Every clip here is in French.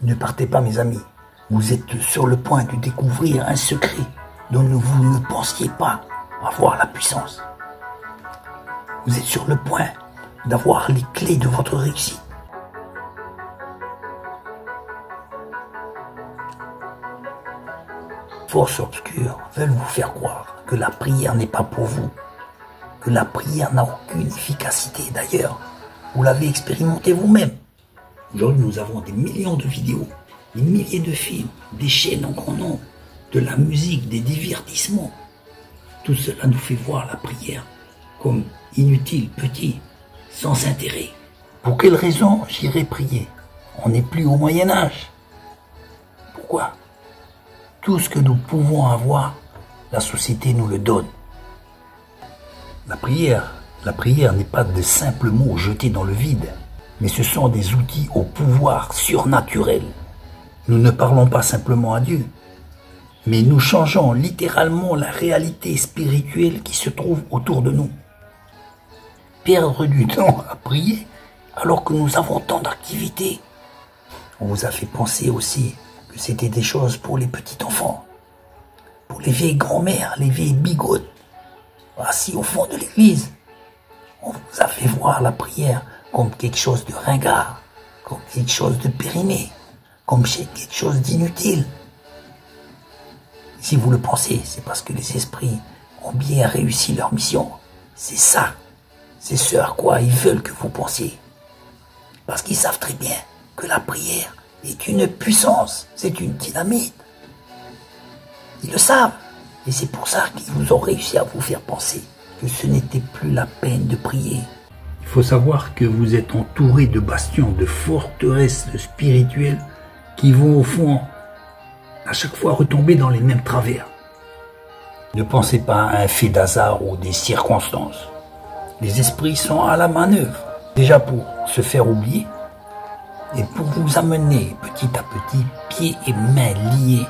Ne partez pas, mes amis. Vous êtes sur le point de découvrir un secret dont vous ne pensiez pas avoir la puissance. Vous êtes sur le point d'avoir les clés de votre réussite. Forces obscures veulent vous faire croire que la prière n'est pas pour vous, que la prière n'a aucune efficacité. D'ailleurs, vous l'avez expérimenté vous-même. Aujourd'hui, nous avons des millions de vidéos, des milliers de films, des chaînes en grand nombre, de la musique, des divertissements. Tout cela nous fait voir la prière comme inutile, petit, sans intérêt. Pour quelle raison j'irai prier? On n'est plus au Moyen-Âge. Pourquoi? Tout ce que nous pouvons avoir, la société nous le donne. La prière n'est pas de simples mots jetés dans le vide, mais ce sont des outils au pouvoir surnaturel. Nous ne parlons pas simplement à Dieu, mais nous changeons littéralement la réalité spirituelle qui se trouve autour de nous. Perdre du temps à prier alors que nous avons tant d'activités. On vous a fait penser aussi que c'était des choses pour les petits enfants, pour les vieilles grand-mères, les vieilles bigotes, assis au fond de l'église. On vous a fait voir la prière comme quelque chose de ringard, comme quelque chose de périmé, comme quelque chose d'inutile. Si vous le pensez, c'est parce que les esprits ont bien réussi leur mission. C'est ça. C'est ce à quoi ils veulent que vous pensiez. Parce qu'ils savent très bien que la prière est une puissance, c'est une dynamite. Ils le savent. Et c'est pour ça qu'ils ont réussi à vous faire penser que ce n'était plus la peine de prier. Il faut savoir que vous êtes entouré de bastions, de forteresses spirituelles qui vont au fond à chaque fois retomber dans les mêmes travers. Ne pensez pas à un fait d'hasard ou des circonstances. Les esprits sont à la manœuvre, déjà pour se faire oublier et pour vous amener petit à petit, pieds et mains liés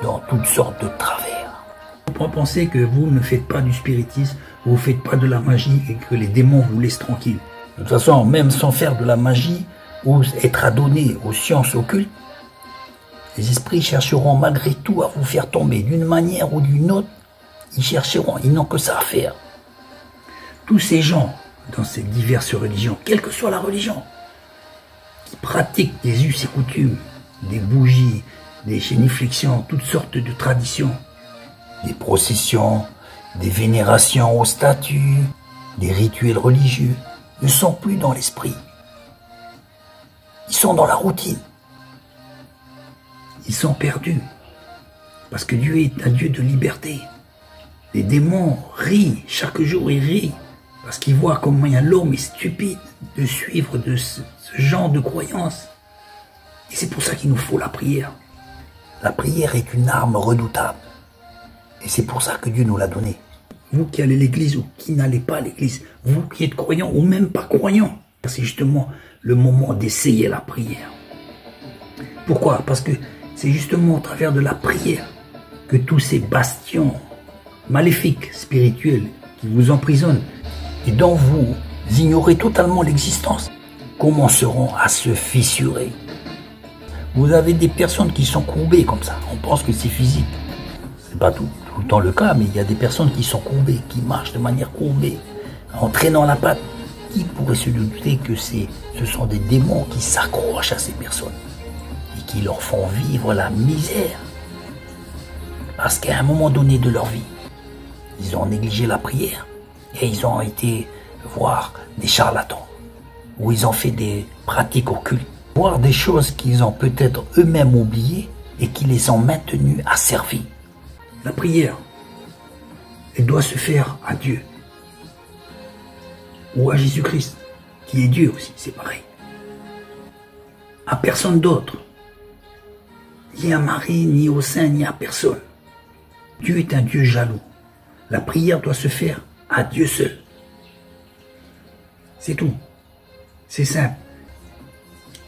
dans toutes sortes de travers. Faut pas penser que vous ne faites pas du spiritisme, vous ne faites pas de la magie et que les démons vous laissent tranquille. De toute façon, même sans faire de la magie ou être adonné aux sciences occultes, les esprits chercheront malgré tout à vous faire tomber d'une manière ou d'une autre. Ils chercheront, ils n'ont que ça à faire. Tous ces gens, dans ces diverses religions, quelle que soit la religion, qui pratiquent des us et coutumes, des bougies, des génuflexions, toutes sortes de traditions, des processions, des vénérations aux statues, des rituels religieux, ne sont plus dans l'esprit. Ils sont dans la routine. Ils sont perdus. Parce que Dieu est un Dieu de liberté. Les démons rient, chaque jour ils rient. Parce qu'ils voient comment l'homme est stupide de suivre de ce genre de croyances. Et c'est pour ça qu'il nous faut la prière. La prière est une arme redoutable. Et c'est pour ça que Dieu nous l'a donnée. Vous qui allez à l'église ou qui n'allez pas à l'église, vous qui êtes croyants ou même pas croyants, c'est justement le moment d'essayer la prière. Pourquoi? Parce que c'est justement au travers de la prière que tous ces bastions maléfiques, spirituels, qui vous emprisonnent et dont vous ignorez totalement l'existence, commenceront à se fissurer. Vous avez des personnes qui sont courbées comme ça. On pense que c'est physique. C'est pas tout le temps le cas, mais il y a des personnes qui sont courbées, qui marchent de manière courbée, en traînant la patte. Qui pourrait se douter que ce sont des démons qui s'accrochent à ces personnes et qui leur font vivre la misère? Parce qu'à un moment donné de leur vie, ils ont négligé la prière et ils ont été voir des charlatans, où ils ont fait des pratiques occultes, voir des choses qu'ils ont peut-être eux-mêmes oubliées et qui les ont maintenus asservis. La prière, elle doit se faire à Dieu ou à Jésus-Christ, qui est Dieu aussi, c'est pareil. À personne d'autre, ni à Marie, ni au Saint, ni à personne. Dieu est un Dieu jaloux. La prière doit se faire à Dieu seul. C'est tout. C'est simple.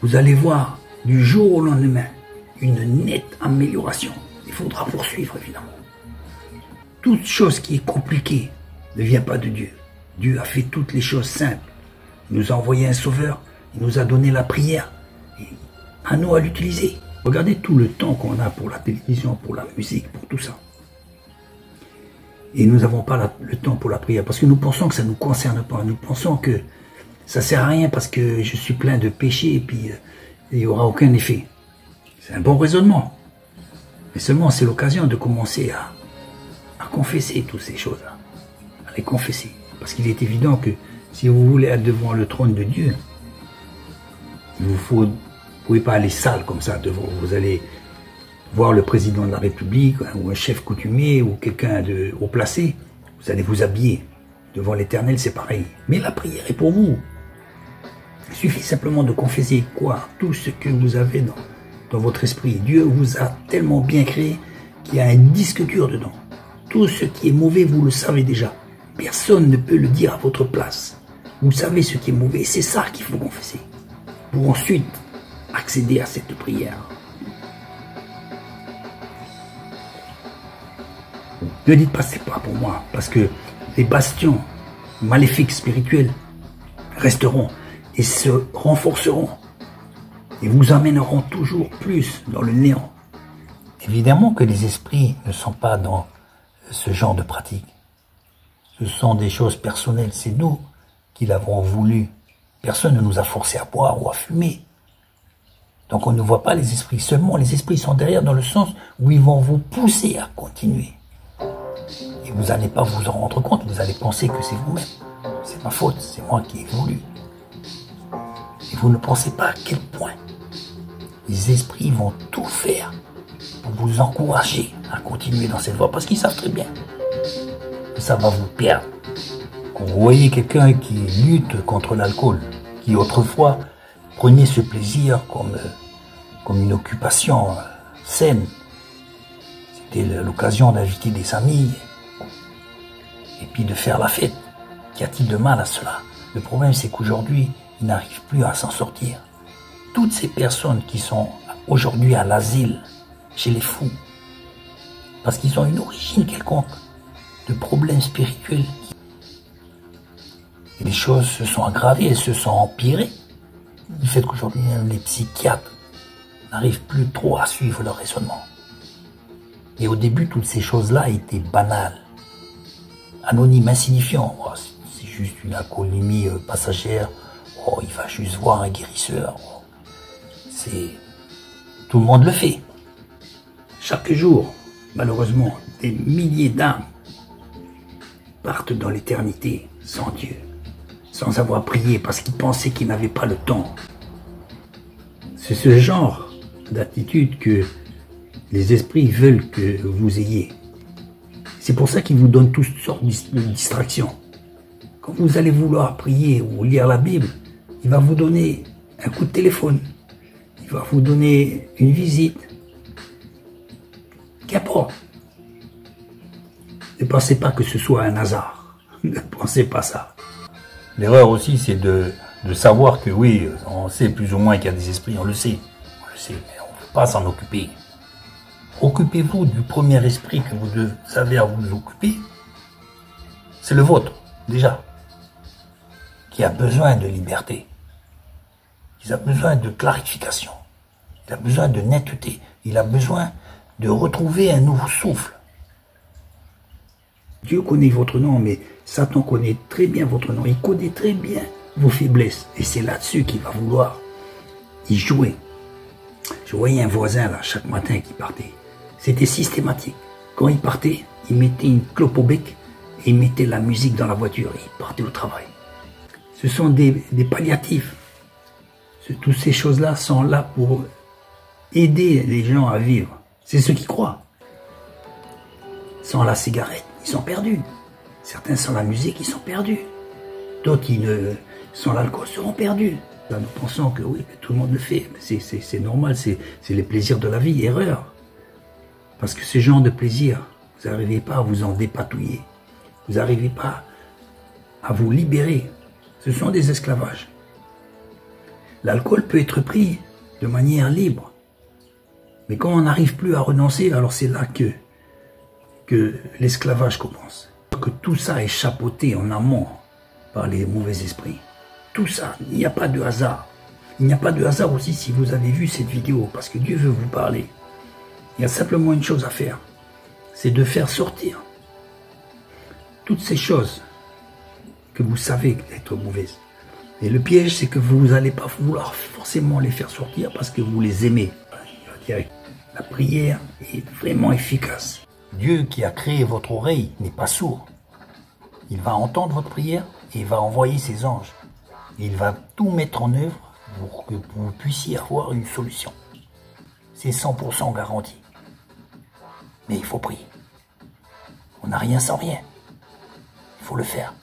Vous allez voir du jour au lendemain une nette amélioration. Il faudra poursuivre, évidemment. Toute chose qui est compliquée ne vient pas de Dieu. Dieu a fait toutes les choses simples. Il nous a envoyé un sauveur. Il nous a donné la prière. Et À nous à l'utiliser. Regardez tout le temps qu'on a pour la télévision, pour la musique, pour tout ça. Et nous n'avons pas le temps pour la prière parce que nous pensons que ça ne nous concerne pas. Nous pensons que ça ne sert à rien parce que je suis plein de péchés et puis il n'y aura aucun effet. C'est un bon raisonnement. Mais seulement c'est l'occasion de commencer à confesser toutes ces choses-là. À les confesser. Parce qu'il est évident que si vous voulez être devant le trône de Dieu, vous ne pouvez pas aller sale comme ça devant. Vous allez voir le président de la République, ou un chef coutumier, ou quelqu'un de haut placé, vous allez vous habiller. Devant l'Éternel, c'est pareil. Mais la prière est pour vous. Il suffit simplement de confesser quoi? Tout ce que vous avez dans votre esprit. Dieu vous a tellement bien créé qu'il y a un disque dur dedans. Tout ce qui est mauvais, vous le savez déjà. Personne ne peut le dire à votre place. Vous savez ce qui est mauvais. C'est ça qu'il faut confesser. Pour ensuite accéder à cette prière. Ne dites pas c'est pas pour moi, parce que les bastions maléfiques spirituels resteront et se renforceront et vous amèneront toujours plus dans le néant. Évidemment que les esprits ne sont pas dans ce genre de pratique. Ce sont des choses personnelles, c'est nous qui l'avons voulu. Personne ne nous a forcé à boire ou à fumer. Donc on ne voit pas les esprits, seulement les esprits sont derrière dans le sens où ils vont vous pousser à continuer. Et vous n'allez pas vous en rendre compte, vous allez penser que c'est vous-même. C'est ma faute, c'est moi qui ai voulu. Et vous ne pensez pas à quel point les esprits vont tout faire pour vous encourager à continuer dans cette voie, parce qu'ils savent très bien que ça va vous perdre. Quand vous voyez quelqu'un qui lutte contre l'alcool, qui autrefois prenait ce plaisir comme une occupation saine, c'était l'occasion d'inviter des amis et puis de faire la fête. Qu'y a-t-il de mal à cela? Le problème, c'est qu'aujourd'hui, ils n'arrivent plus à s'en sortir. Toutes ces personnes qui sont aujourd'hui à l'asile, chez les fous, parce qu'ils ont une origine quelconque de problèmes spirituels. Et les choses se sont aggravées, elles se sont empirées. Du fait qu'aujourd'hui, les psychiatres n'arrivent plus trop à suivre leur raisonnement. Et au début, toutes ces choses-là étaient banales, anonymes, insignifiants. Oh, c'est juste une alcoolémie passagère. Oh, il va juste voir un guérisseur. Oh, tout le monde le fait. Chaque jour, malheureusement, des milliers d'âmes partent dans l'éternité sans Dieu, sans avoir prié parce qu'ils pensaient qu'ils n'avaient pas le temps. C'est ce genre d'attitude que les esprits veulent que vous ayez. C'est pour ça qu'ils vous donnent toutes sortes de distractions. Quand vous allez vouloir prier ou lire la Bible, il va vous donner un coup de téléphone. Il va vous donner une visite. Qu'importe. Ne pensez pas que ce soit un hasard. Ne pensez pas ça. L'erreur aussi, c'est de savoir que oui, on sait plus ou moins qu'il y a des esprits, on le sait. On le sait, mais on ne peut pas s'en occuper. Occupez-vous du premier esprit que vous savez à vous occuper. C'est le vôtre, déjà, qui a besoin de liberté. Il a besoin de clarification. Il a besoin de netteté. Il a besoin de retrouver un nouveau souffle. Dieu connaît votre nom, mais Satan connaît très bien votre nom. Il connaît très bien vos faiblesses. Et c'est là-dessus qu'il va vouloir y jouer. Je voyais un voisin, là, chaque matin qui partait. C'était systématique. Quand il partait, il mettait une clope au bec et il mettait la musique dans la voiture et il partait au travail. Ce sont des palliatifs. Toutes ces choses-là sont là pour aider les gens à vivre. C'est ceux qui croient. Sans la cigarette, ils sont perdus. Certains sans la musique, ils sont perdus. D'autres, sans l'alcool, seront perdus. Là, nous pensons que oui, tout le monde le fait. C'est normal, c'est les plaisirs de la vie. Erreur. Parce que ce genre de plaisir, vous n'arrivez pas à vous en dépatouiller. Vous n'arrivez pas à vous libérer. Ce sont des esclavages. L'alcool peut être pris de manière libre. Mais quand on n'arrive plus à renoncer, alors c'est là que l'esclavage commence. Que tout ça est chapeauté en amont par les mauvais esprits. Tout ça, il n'y a pas de hasard. Il n'y a pas de hasard aussi si vous avez vu cette vidéo, parce que Dieu veut vous parler. Il y a simplement une chose à faire, c'est de faire sortir toutes ces choses que vous savez être mauvaises. Et le piège, c'est que vous n'allez pas vouloir forcément les faire sortir parce que vous les aimez. La prière est vraiment efficace. Dieu qui a créé votre oreille n'est pas sourd. Il va entendre votre prière et il va envoyer ses anges. Et il va tout mettre en œuvre pour que vous puissiez avoir une solution. C'est 100% garanti. Mais il faut prier. On n'a rien sans rien. Il faut le faire.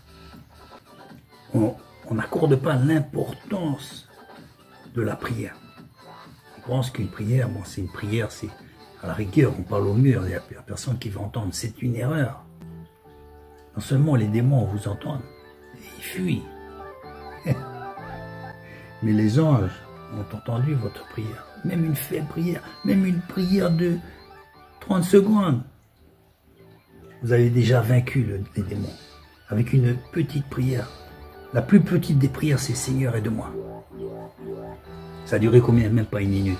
On n'accorde pas l'importance de la prière. On pense qu'une prière, bon, c'est une prière, c'est à la rigueur, on parle au mur, il n'y a personne qui va entendre. C'est une erreur. Non seulement les démons vous entendent, et ils fuient. Mais les anges ont entendu votre prière. Même une faible prière, même une prière de 30 secondes. Vous avez déjà vaincu les démons avec une petite prière. La plus petite des prières, c'est Seigneur, aide-moi. Ça a duré combien? Même pas une minute.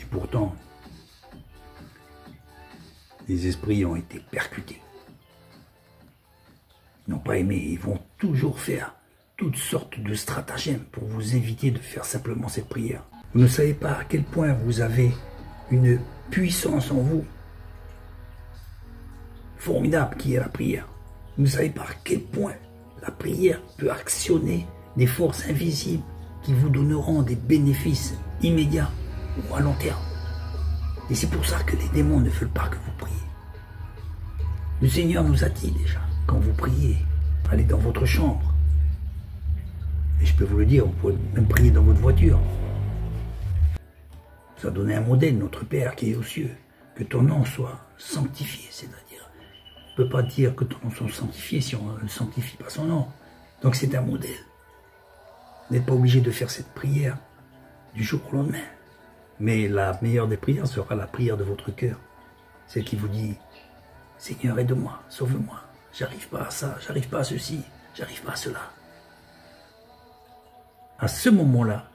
Et pourtant, les esprits ont été percutés. Ils n'ont pas aimé. Ils vont toujours faire toutes sortes de stratagèmes pour vous éviter de faire simplement cette prière. Vous ne savez pas à quel point vous avez une puissance en vous formidable qui est la prière. Vous ne savez pas à quel point la prière peut actionner des forces invisibles qui vous donneront des bénéfices immédiats ou à long terme. Et c'est pour ça que les démons ne veulent pas que vous priez. Le Seigneur nous a dit déjà, quand vous priez, allez dans votre chambre. Et je peux vous le dire, vous pouvez même prier dans votre voiture. Il nous a donné un modèle, notre Père qui est aux cieux, que ton nom soit sanctifié, c'est-à-dire, on ne peut pas dire que ton nom soit sanctifié si on ne sanctifie pas son nom. Donc c'est un modèle. Vous n'êtes pas obligé de faire cette prière du jour au lendemain. Mais la meilleure des prières sera la prière de votre cœur. Celle qui vous dit, Seigneur, aide-moi, sauve-moi. J'arrive pas à ça, j'arrive pas à ceci, j'arrive pas à cela. À ce moment-là,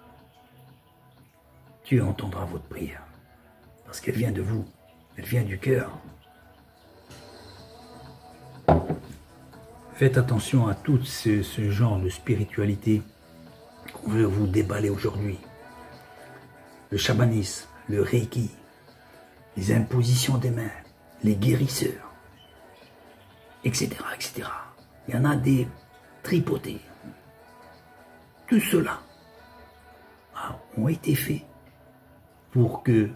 Dieu entendra votre prière. Parce qu'elle vient de vous, elle vient du cœur. Faites attention à tout ce genre de spiritualité qu'on veut vous déballer aujourd'hui. Le chamanisme, le reiki, les impositions des mains, les guérisseurs, etc., etc. Il y en a des tripotés. Tout cela ont été faits pour que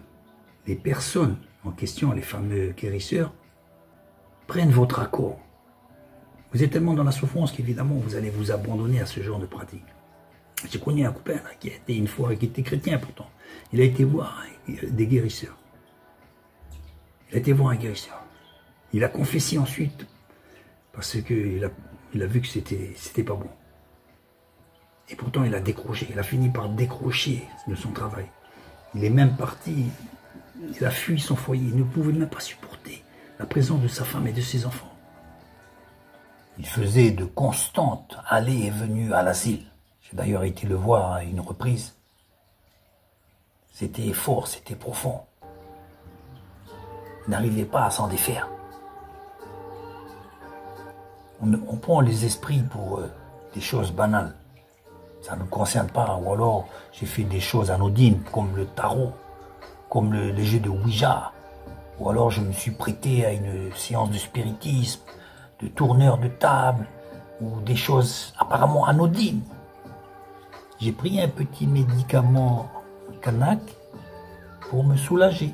les personnes en question, les fameux guérisseurs, prennent votre accord. Vous êtes tellement dans la souffrance qu'évidemment vous allez vous abandonner à ce genre de pratique. J'ai connu un copain là, qui a été une fois, qui était chrétien pourtant. Il a été voir des guérisseurs. Il a été voir un guérisseur. Il a confessé ensuite parce qu'il a vu que c'était pas bon. Et pourtant il a décroché. Il a fini par décrocher de son travail. Il est même parti, il a fui son foyer. Il ne pouvait même pas supporter la présence de sa femme et de ses enfants. Il faisait de constantes allées et venues à l'asile. J'ai d'ailleurs été le voir à une reprise. C'était fort, c'était profond. Il n'arrivait pas à s'en défaire. On prend les esprits pour des choses banales. Ça ne nous concerne pas. Ou alors, j'ai fait des choses anodines, comme le tarot, comme les jeux de Ouija. Ou alors, je me suis prêté à une séance de spiritisme, de tourneur de table, ou des choses apparemment anodines. J'ai pris un petit médicament Canac pour me soulager.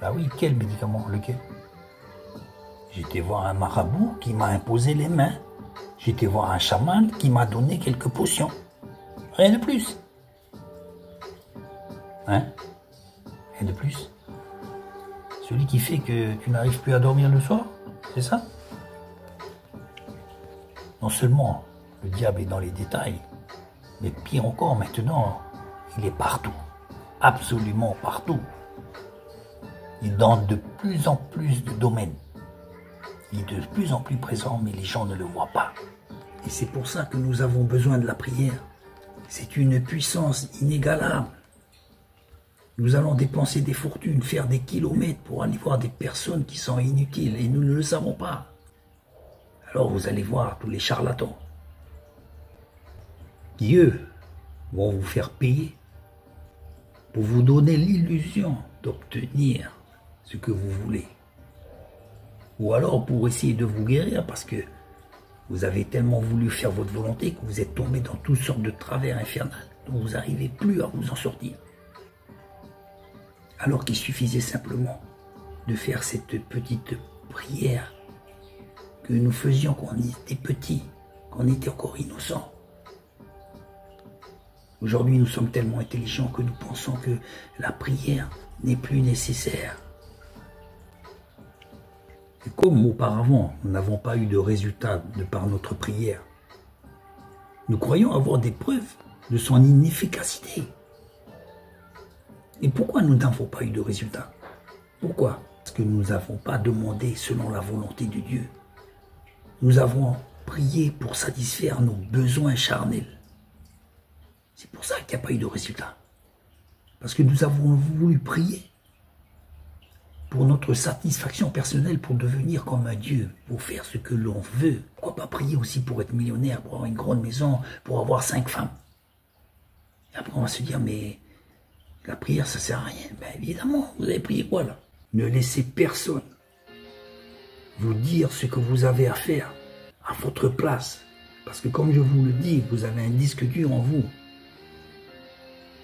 Ah oui, quel médicament? Lequel? J'étais voir un marabout qui m'a imposé les mains. J'étais voir un chaman qui m'a donné quelques potions. Rien de plus. Hein? Rien de plus. Celui qui fait que tu n'arrives plus à dormir le soir, c'est ça? Non seulement le diable est dans les détails, mais pire encore maintenant, il est partout. Absolument partout. Il est dans de plus en plus de domaines. Il est de plus en plus présent, mais les gens ne le voient pas. Et c'est pour ça que nous avons besoin de la prière. C'est une puissance inégalable. Nous allons dépenser des fortunes, faire des kilomètres pour aller voir des personnes qui sont inutiles et nous ne le savons pas. Alors vous allez voir tous les charlatans qui, eux, vont vous faire payer pour vous donner l'illusion d'obtenir ce que vous voulez. Ou alors pour essayer de vous guérir parce que vous avez tellement voulu faire votre volonté que vous êtes tombé dans toutes sortes de travers infernales dont vous n'arrivez plus à vous en sortir. Alors qu'il suffisait simplement de faire cette petite prière que nous faisions quand on était petits, quand on était encore innocents. Aujourd'hui, nous sommes tellement intelligents que nous pensons que la prière n'est plus nécessaire. Et comme auparavant, nous n'avons pas eu de résultat de par notre prière, nous croyons avoir des preuves de son inefficacité. Et pourquoi nous n'avons pas eu de résultat? Pourquoi? Parce que nous n'avons pas demandé selon la volonté de Dieu. Nous avons prié pour satisfaire nos besoins charnels. C'est pour ça qu'il n'y a pas eu de résultat. Parce que nous avons voulu prier pour notre satisfaction personnelle, pour devenir comme un Dieu, pour faire ce que l'on veut. Pourquoi pas prier aussi pour être millionnaire, pour avoir une grande maison, pour avoir 5 femmes? Et après on va se dire, mais la prière ça sert à rien. Ben évidemment, vous avez prié quoi là? Ne laissez personne vous dire ce que vous avez à faire à votre place. Parce que comme je vous le dis, vous avez un disque dur en vous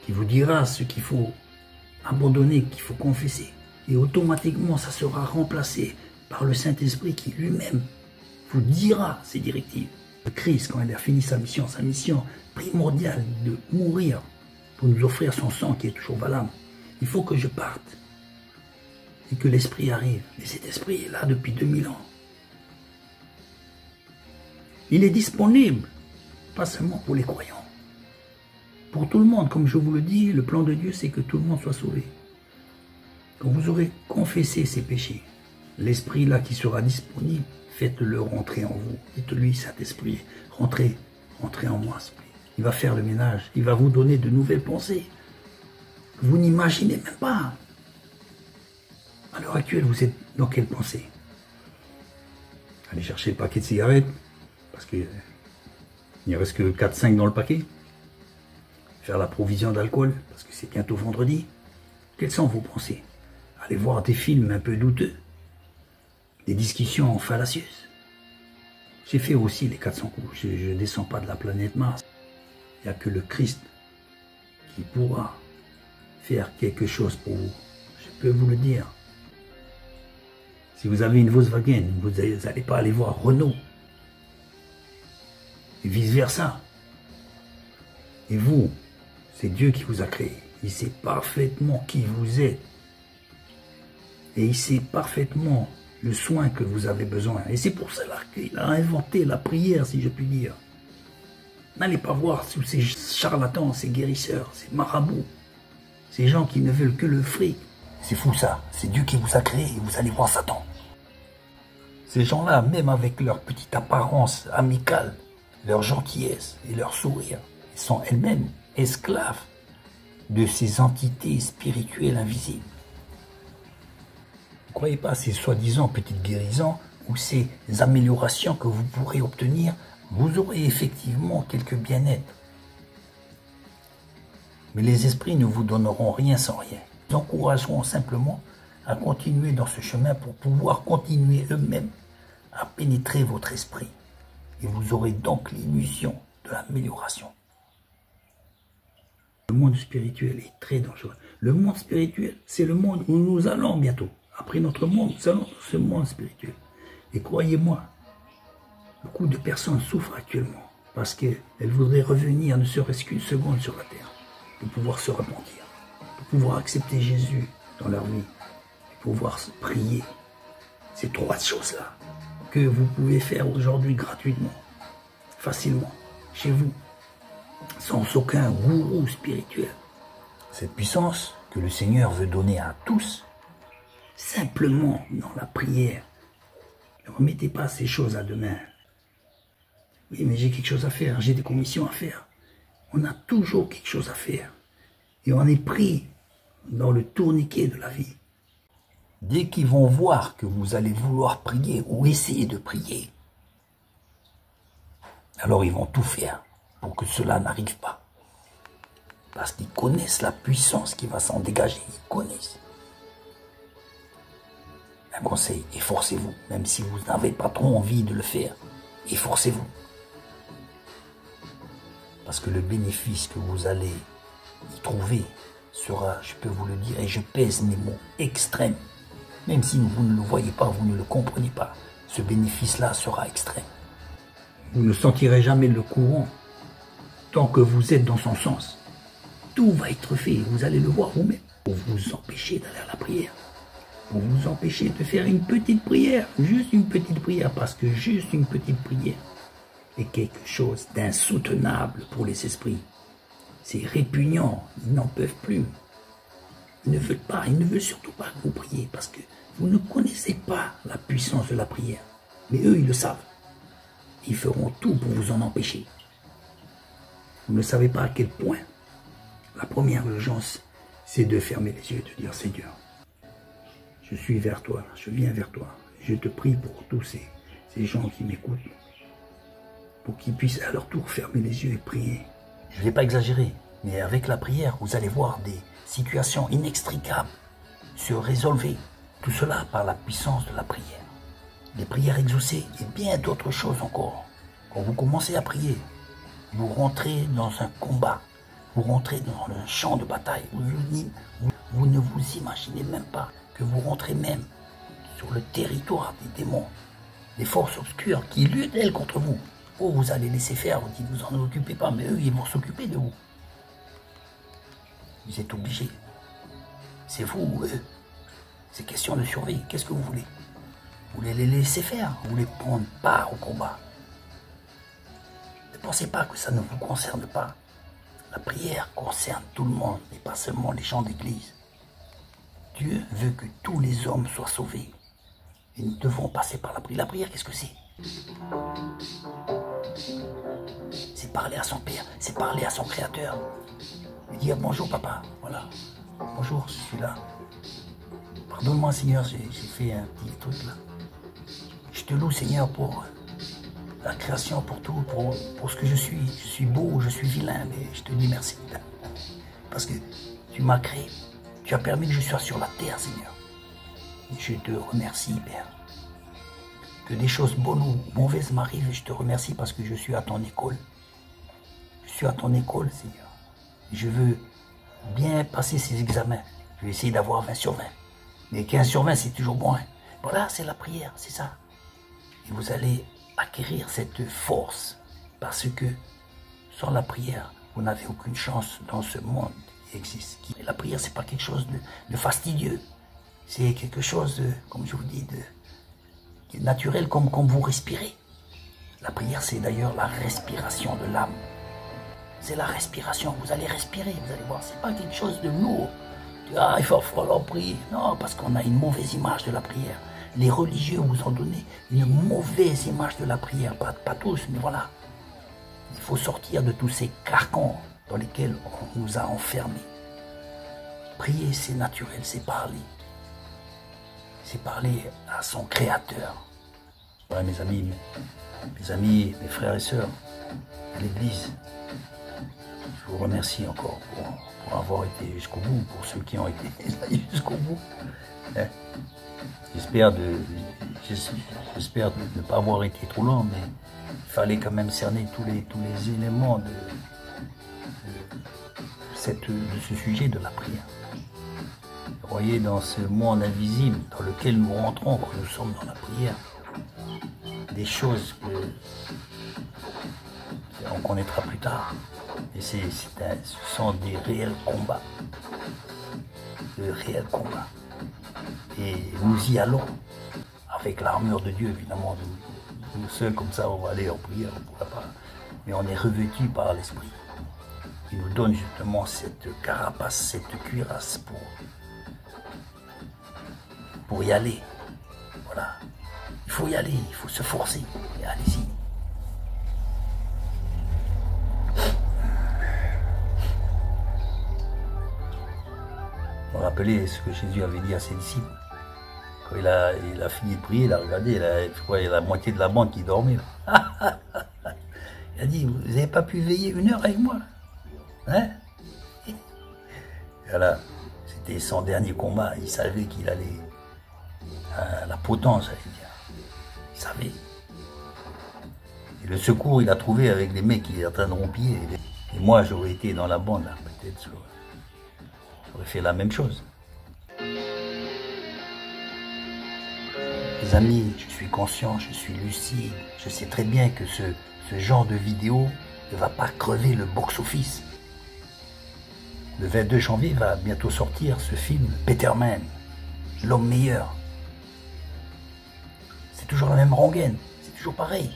qui vous dira ce qu'il faut abandonner, qu'il faut confesser. Et automatiquement, ça sera remplacé par le Saint-Esprit qui lui-même vous dira ses directives. Le Christ, quand il a fini sa mission primordiale de mourir pour nous offrir son sang qui est toujours valable, il faut que je parte et que l'Esprit arrive. Et cet Esprit est là depuis 2000 ans. Il est disponible, pas seulement pour les croyants. Pour tout le monde, comme je vous le dis, le plan de Dieu, c'est que tout le monde soit sauvé. Quand vous aurez confessé ses péchés, l'Esprit là qui sera disponible, faites-le rentrer en vous. Dites-lui, Saint-Esprit, rentrez en moi, Esprit. Il va faire le ménage, il va vous donner de nouvelles pensées. Vous n'imaginez même pas. À l'heure actuelle, vous êtes dans quelle pensée? Allez chercher le paquet de cigarettes, parce qu'il ne reste que 4-5 dans le paquet. Faire la provision d'alcool, parce que c'est bientôt vendredi. Quelles sont vos pensées? Allez voir des films un peu douteux, des discussions fallacieuses. J'ai fait aussi les 400 coups, je ne descends pas de la planète Mars. Il n'y a que le Christ qui pourra faire quelque chose pour vous. Je peux vous le dire. Si vous avez une Volkswagen, vous n'allez pas aller voir Renault. Et vice versa. Et vous, c'est Dieu qui vous a créé. Il sait parfaitement qui vous êtes. Et il sait parfaitement le soin que vous avez besoin. Et c'est pour cela qu'il a inventé la prière, si je puis dire. N'allez pas voir tous ces charlatans, ces guérisseurs, ces marabouts, ces gens qui ne veulent que le fric. C'est fou ça, c'est Dieu qui vous a créé et vous allez voir Satan. Ces gens-là, même avec leur petite apparence amicale, leur gentillesse et leur sourire, ils sont elles-mêmes esclaves de ces entités spirituelles invisibles. Ne croyez pas à ces soi-disant petites guérisons ou ces améliorations que vous pourrez obtenir. Vous aurez effectivement quelques bien-être. Mais les esprits ne vous donneront rien sans rien. Ils encourageront simplement à continuer dans ce chemin pour pouvoir continuer eux-mêmes à pénétrer votre esprit. Et vous aurez donc l'illusion de l'amélioration. Le monde spirituel est très dangereux. Le monde spirituel, c'est le monde où nous allons bientôt. Après notre monde, nous allons dans ce monde spirituel. Et croyez-moi, beaucoup de personnes souffrent actuellement parce qu'elles voudraient revenir ne serait-ce qu'une seconde sur la terre, pour pouvoir se repentir, pour pouvoir accepter Jésus dans leur vie, pour pouvoir prier. Ces 3 choses-là que vous pouvez faire aujourd'hui gratuitement, facilement, chez vous, sans aucun gourou spirituel. Cette puissance que le Seigneur veut donner à tous, simplement dans la prière. Ne remettez pas ces choses à demain. Oui, mais j'ai quelque chose à faire, j'ai des commissions à faire. On a toujours quelque chose à faire. Et on est pris dans le tourniquet de la vie. Dès qu'ils vont voir que vous allez vouloir prier ou essayer de prier, alors ils vont tout faire pour que cela n'arrive pas. Parce qu'ils connaissent la puissance qui va s'en dégager. Ils connaissent. Un conseil, efforcez-vous, même si vous n'avez pas trop envie de le faire. Efforcez-vous. Parce que le bénéfice que vous allez y trouver sera, je peux vous le dire, et je pèse mes mots, extrême. Même si vous ne le voyez pas, vous ne le comprenez pas, ce bénéfice-là sera extrême. Vous ne sentirez jamais le courant tant que vous êtes dans son sens. Tout va être fait, vous allez le voir vous-même, pour vous empêcher d'aller à la prière. Pour vous empêcher de faire une petite prière, juste une petite prière, parce que juste une petite prière est quelque chose d'insoutenable pour les esprits. C'est répugnant, ils n'en peuvent plus. Ils ne veulent pas, ils ne veulent surtout pas que vous priez, parce que vous ne connaissez pas la puissance de la prière. Mais eux, ils le savent. Ils feront tout pour vous en empêcher. Vous ne savez pas à quel point la première urgence, c'est de fermer les yeux et de dire, Seigneur, je suis vers toi, je viens vers toi. Je te prie pour tous ces gens qui m'écoutent, pour qu'ils puissent à leur tour fermer les yeux et prier. Je ne vais pas exagérer, mais avec la prière, vous allez voir des situations inextricables se résolver. Tout cela par la puissance de la prière. Les prières exaucées et bien d'autres choses encore. Quand vous commencez à prier, vous rentrez dans un combat, vous rentrez dans un champ de bataille. Vous ne vous imaginez même pas que vous rentrez même sur le territoire des démons, des forces obscures qui luttent, elles, contre vous. Oh, vous allez laisser faire, vous dites, vous en occupez pas, mais eux, ils vont s'occuper de vous. Vous êtes obligés. C'est vous ou eux. C'est question de survie. Qu'est-ce que vous voulez? Vous voulez les laisser faire? Vous voulez prendre part au combat? Ne pensez pas que ça ne vous concerne pas. La prière concerne tout le monde, et pas seulement les gens d'église. Dieu veut que tous les hommes soient sauvés. Et nous devons passer par la prière. La prière, qu'est-ce que c'est? C'est parler à son Père, c'est parler à son Créateur. Lui dire bonjour papa, voilà. Bonjour, je suis là. Pardonne-moi Seigneur, j'ai fait un petit truc là. Je te loue Seigneur pour la création, pour tout, pour ce que je suis. Je suis beau, je suis vilain, mais je te dis merci. Parce que tu m'as créé, tu as permis que je sois sur la terre Seigneur. Et je te remercie Père. Que des choses bonnes ou mauvaises m'arrivent, je te remercie parce que je suis à ton école. Je suis à ton école, Seigneur. Je veux bien passer ces examens. Je vais essayer d'avoir 20 sur 20. Mais 15 sur 20, c'est toujours bon. Hein. Voilà, c'est la prière, c'est ça. Et vous allez acquérir cette force parce que sans la prière, vous n'avez aucune chance dans ce monde qui existe. Et la prière, c'est pas quelque chose de fastidieux. C'est quelque chose, de, comme je vous dis, qui est naturel comme vous respirez. La prière, c'est d'ailleurs la respiration de l'âme. C'est la respiration. Vous allez respirer, vous allez voir. C'est pas quelque chose de lourd. Ah, il faut falloir prier. Non, parce qu'on a une mauvaise image de la prière. Les religieux vous ont donné une mauvaise image de la prière. Pas tous, mais voilà. Il faut sortir de tous ces carcans dans lesquels on nous a enfermés. Prier, c'est naturel, c'est parler. C'est parler à son Créateur. Voilà, mes amis, mes frères et sœurs à l'Église, je vous remercie encore pour avoir été jusqu'au bout, pour ceux qui ont été jusqu'au bout. J'espère de ne pas avoir été trop long, mais il fallait quand même cerner tous les éléments de ce sujet de la prière. Vous voyez, dans ce monde invisible dans lequel nous rentrons quand nous sommes dans la prière, des choses qu'on connaîtra plus tard. Et ce sont des réels combats. De réels combats. Et nous y allons avec l'armure de Dieu, évidemment. Nous seuls, comme ça, on va aller en prière, on ne pourra pas. Mais on est revêtus par l'Esprit. Il nous donne justement cette carapace, cette cuirasse pour y aller. Voilà. Il faut y aller, il faut se forcer. Et allez-y. Vous vous rappelez ce que Jésus avait dit à ses disciples. Quand il a fini de prier, il a regardé, il y a la moitié de la bande qui dormait. Il a dit, vous n'avez pas pu veiller 1 heure avec moi, hein? Et voilà, c'était son dernier combat. Il savait qu'il allait à la potence, j'allais dire. Il savait. Et le secours, il a trouvé avec les mecs qui étaient en train de rompiller. Et moi, j'aurais été dans la bande, là, peut-être, j'aurais fait la même chose. Les amis, je suis conscient, je suis lucide. Je sais très bien que ce genre de vidéo ne va pas crever le box-office. Le 22 janvier va bientôt sortir ce film Peterman, l'homme meilleur. C'est toujours la même rengaine, c'est toujours pareil.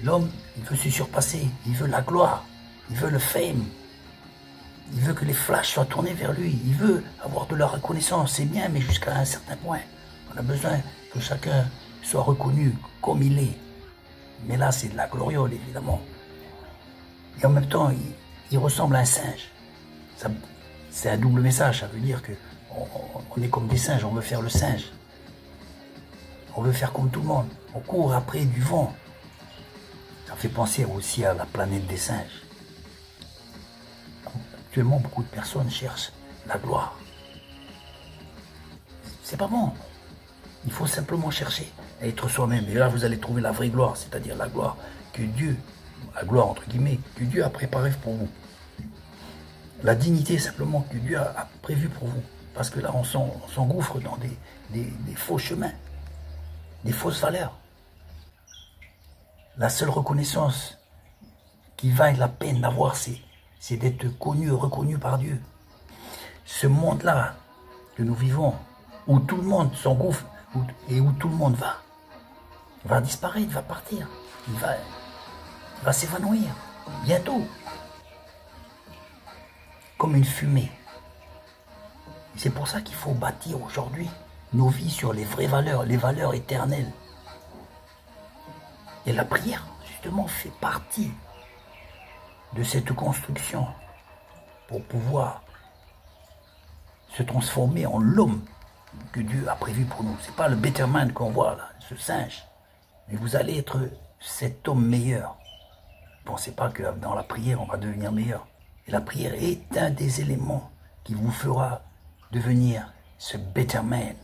L'homme, il veut se surpasser, il veut la gloire, il veut le fame. Il veut que les flashs soient tournés vers lui, il veut avoir de la reconnaissance, c'est bien, mais jusqu'à un certain point. On a besoin que chacun soit reconnu comme il est. Mais là, c'est de la gloriole, évidemment. Et en même temps, il ressemble à un singe. C'est un double message, ça veut dire que on est comme des singes, on veut faire le singe. On veut faire comme tout le monde. On court après du vent. Ça fait penser aussi à la planète des singes. Actuellement, beaucoup de personnes cherchent la gloire. C'est pas bon. Il faut simplement chercher à être soi-même. Et là, vous allez trouver la vraie gloire, c'est-à-dire la gloire que Dieu, la gloire entre guillemets, que Dieu a préparée pour vous. La dignité simplement que Dieu a prévue pour vous. Parce que là, on s'engouffre dans des faux chemins, des fausses valeurs. La seule reconnaissance qui vaille la peine d'avoir, c'est d'être connu, reconnu par Dieu. Ce monde-là que nous vivons, où tout le monde s'engouffre et où tout le monde va disparaître, va partir, il va s'évanouir bientôt, comme une fumée. C'est pour ça qu'il faut bâtir aujourd'hui nos vies sur les vraies valeurs, les valeurs éternelles. Et la prière, justement, fait partie de cette construction pour pouvoir se transformer en l'homme que Dieu a prévu pour nous. C'est pas le Betterman qu'on voit là, ce singe. Mais vous allez être cet homme meilleur. Ne pensez pas que dans la prière, on va devenir meilleur. Et la prière est un des éléments qui vous fera devenir ce Betterman.